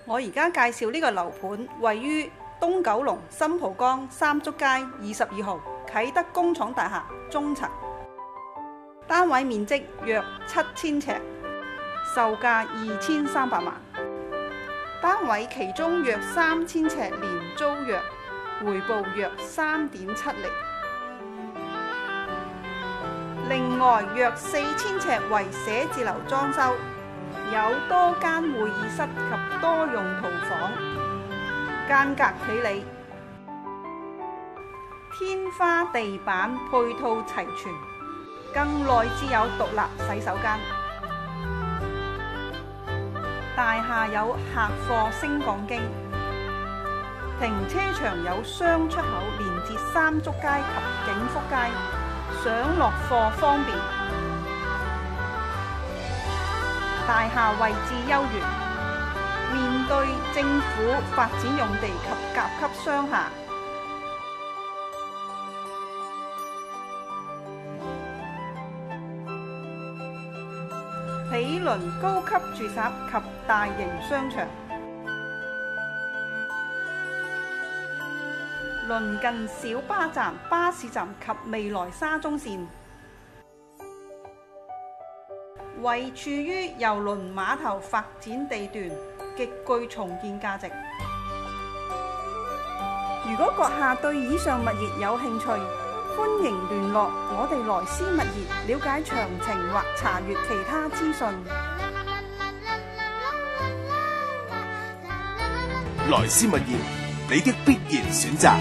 我而家介紹呢個樓盤，位於東九龍新蒲崗三竹街22號啟德工廠大廈中層，單位面積約7000尺，售價2300萬。單位其中約3000尺年租約，回報約3.7厘。另外約4000尺為寫字樓裝修，有多間會議室及多用途房，間隔企理，天花地板配套齊全，更內置有獨立洗手間。大廈有客貨升降機，停車場有雙出口連接三竹街及景福街，上落貨方便。大廈位置優越，面對政府發展用地及甲級商廈，毗鄰高級住宅及大型商場，鄰近小巴站、巴士站及未來沙中線，位處於郵輪碼頭發展地段，極具重建價值。如果閣下對以上物業有興趣，歡迎聯絡我哋萊斯物業，了解詳情或查閱其他資訊。萊斯物業，你的必然選擇。